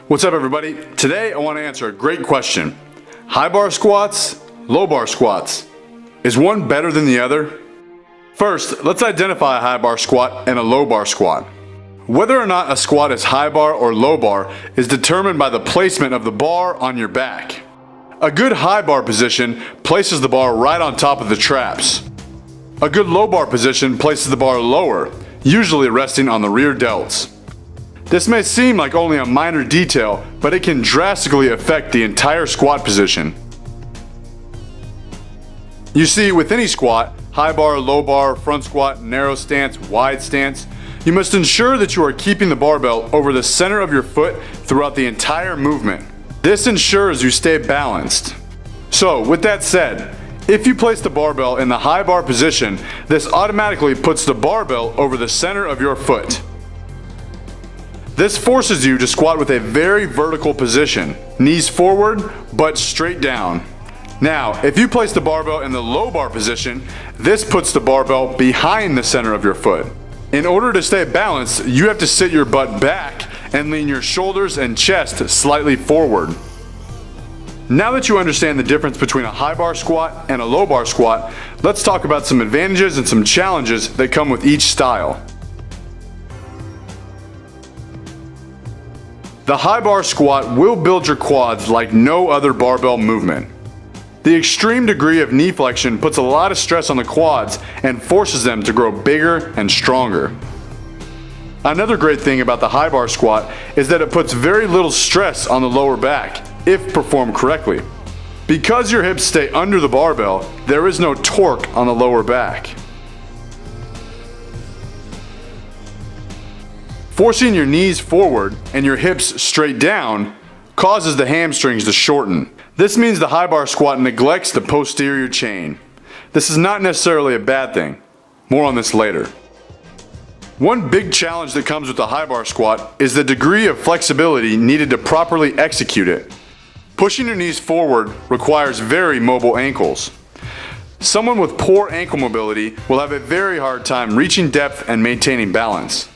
What's up, everybody? Today I want to answer a great question. High bar squats, low bar squats. Is one better than the other? First, let's identify a high bar squat and a low bar squat. Whether or not a squat is high bar or low bar is determined by the placement of the bar on your back. A good high bar position places the bar right on top of the traps. A good low bar position places the bar lower, usually resting on the rear delts. This may seem like only a minor detail, but it can drastically affect the entire squat position. You see, with any squat, high bar, low bar, front squat, narrow stance, wide stance, you must ensure that you are keeping the barbell over the center of your foot throughout the entire movement. This ensures you stay balanced. So, with that said, if you place the barbell in the high bar position, this automatically puts the barbell over the center of your foot. This forces you to squat with a very vertical position, knees forward, butt straight down. Now, if you place the barbell in the low bar position, this puts the barbell behind the center of your foot. In order to stay balanced, you have to sit your butt back and lean your shoulders and chest slightly forward. Now that you understand the difference between a high bar squat and a low bar squat, let's talk about some advantages and some challenges that come with each style. The high bar squat will build your quads like no other barbell movement. The extreme degree of knee flexion puts a lot of stress on the quads and forces them to grow bigger and stronger. Another great thing about the high bar squat is that it puts very little stress on the lower back, if performed correctly. Because your hips stay under the barbell, there is no torque on the lower back. Forcing your knees forward and your hips straight down causes the hamstrings to shorten. This means the high bar squat neglects the posterior chain. This is not necessarily a bad thing. More on this later. One big challenge that comes with the high bar squat is the degree of flexibility needed to properly execute it. Pushing your knees forward requires very mobile ankles. Someone with poor ankle mobility will have a very hard time reaching depth and maintaining balance.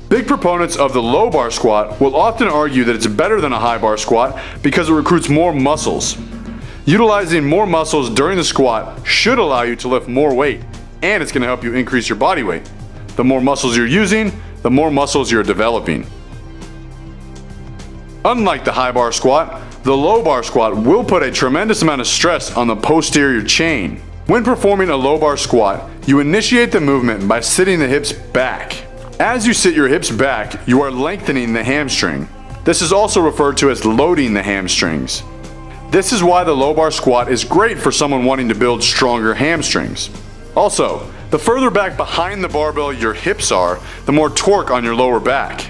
Big proponents of the low bar squat will often argue that it's better than a high bar squat because it recruits more muscles. Utilizing more muscles during the squat should allow you to lift more weight, and it's going to help you increase your body weight. The more muscles you're using, the more muscles you're developing. Unlike the high bar squat, the low bar squat will put a tremendous amount of stress on the posterior chain. When performing a low bar squat, you initiate the movement by sitting the hips back. As you sit your hips back, you are lengthening the hamstring. This is also referred to as loading the hamstrings. This is why the low bar squat is great for someone wanting to build stronger hamstrings. Also, the further back behind the barbell your hips are, the more torque on your lower back.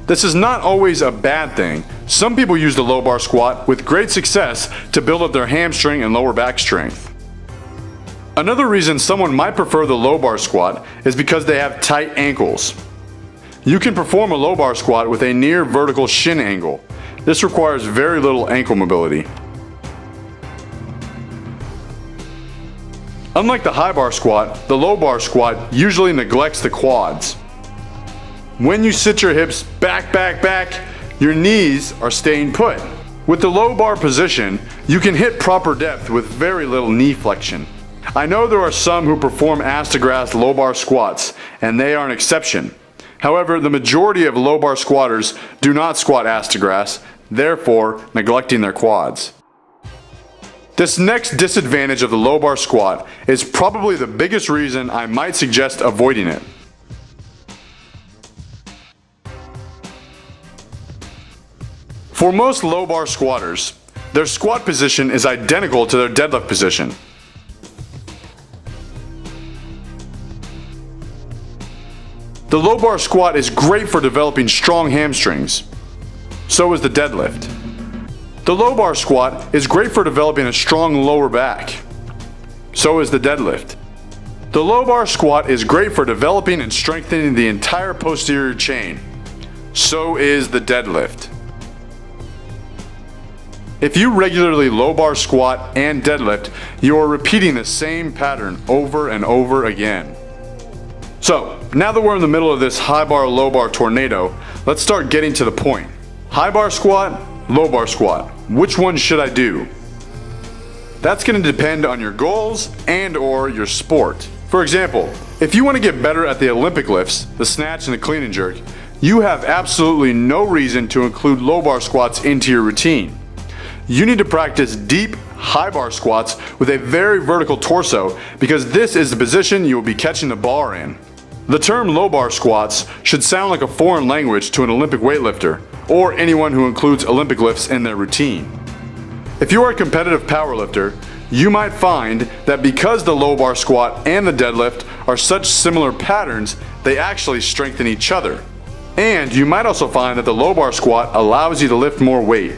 This is not always a bad thing. Some people use the low bar squat with great success to build up their hamstring and lower back strength. Another reason someone might prefer the low bar squat is because they have tight ankles. You can perform a low bar squat with a near vertical shin angle. This requires very little ankle mobility. Unlike the high bar squat, the low bar squat usually neglects the quads. When you sit your hips back, your knees are staying put. With the low bar position, you can hit proper depth with very little knee flexion. I know there are some who perform ass to grass low bar squats, and they are an exception. However, the majority of low bar squatters do not squat ass to grass, therefore neglecting their quads. This next disadvantage of the low bar squat is probably the biggest reason I might suggest avoiding it. For most low bar squatters, their squat position is identical to their deadlift position. The low bar squat is great for developing strong hamstrings. So is the deadlift. The low bar squat is great for developing a strong lower back. So is the deadlift. The low bar squat is great for developing and strengthening the entire posterior chain. So is the deadlift. If you regularly low bar squat and deadlift, you are repeating the same pattern over and over again. So, now that we're in the middle of this high bar, low bar tornado, let's start getting to the point. High bar squat, low bar squat. Which one should I do? That's going to depend on your goals and or your sport. For example, if you want to get better at the Olympic lifts, the snatch and the clean and jerk, you have absolutely no reason to include low bar squats into your routine. You need to practice deep, high bar squats with a very vertical torso because this is the position you will be catching the bar in. The term low bar squats should sound like a foreign language to an Olympic weightlifter or anyone who includes Olympic lifts in their routine. If you are a competitive powerlifter, you might find that because the low bar squat and the deadlift are such similar patterns, they actually strengthen each other. And you might also find that the low bar squat allows you to lift more weight.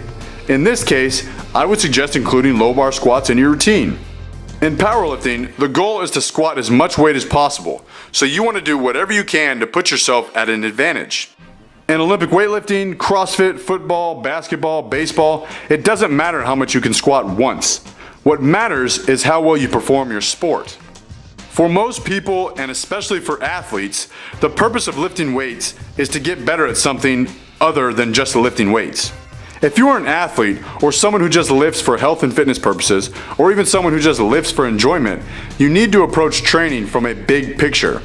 In this case, I would suggest including low bar squats in your routine. In powerlifting, the goal is to squat as much weight as possible, so you want to do whatever you can to put yourself at an advantage. In Olympic weightlifting, CrossFit, football, basketball, baseball, it doesn't matter how much you can squat once. What matters is how well you perform your sport. For most people, and especially for athletes, the purpose of lifting weights is to get better at something other than just lifting weights. If you are an athlete, or someone who just lifts for health and fitness purposes, or even someone who just lifts for enjoyment, you need to approach training from a big picture.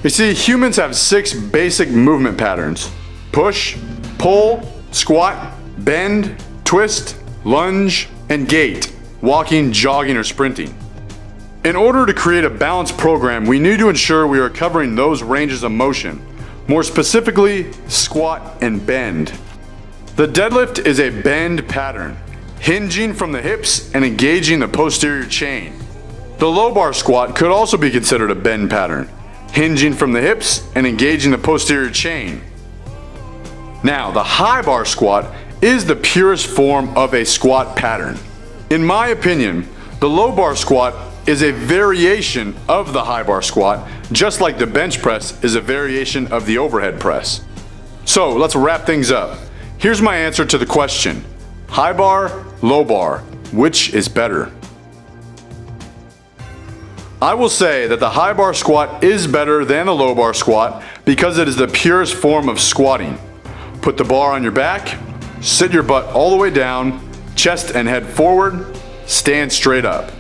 You see, humans have 6 basic movement patterns: push, pull, squat, bend, twist, lunge, and gait, walking, jogging, or sprinting. In order to create a balanced program, we need to ensure we are covering those ranges of motion, more specifically, squat and bend. The deadlift is a bend pattern, hinging from the hips and engaging the posterior chain. The low bar squat could also be considered a bend pattern, hinging from the hips and engaging the posterior chain. Now, the high bar squat is the purest form of a squat pattern. In my opinion, the low bar squat is a variation of the high bar squat, just like the bench press is a variation of the overhead press. So let's wrap things up. Here's my answer to the question: high bar, low bar, which is better? I will say that the high bar squat is better than the low bar squat because it is the purest form of squatting. Put the bar on your back, sit your butt all the way down, chest and head forward, stand straight up.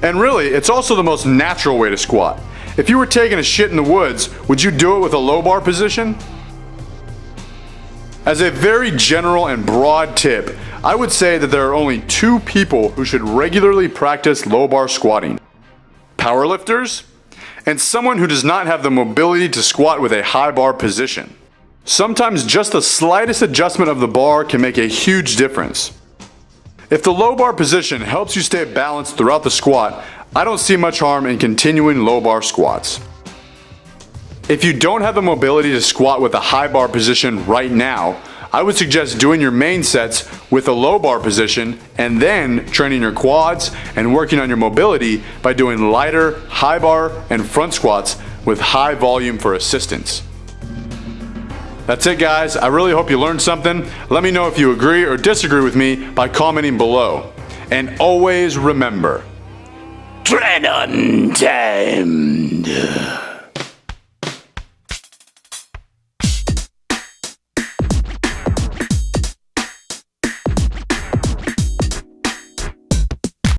And really, it's also the most natural way to squat. If you were taking a shit in the woods, would you do it with a low bar position? As a very general and broad tip, I would say that there are only 2 people who should regularly practice low bar squatting: powerlifters and someone who does not have the mobility to squat with a high bar position. Sometimes just the slightest adjustment of the bar can make a huge difference. If the low bar position helps you stay balanced throughout the squat, I don't see much harm in continuing low bar squats. If you don't have the mobility to squat with a high bar position right now, I would suggest doing your main sets with a low bar position and then training your quads and working on your mobility by doing lighter, high bar, and front squats with high volume for assistance. That's it, guys. I really hope you learned something. Let me know if you agree or disagree with me by commenting below. And always remember, tread untamed.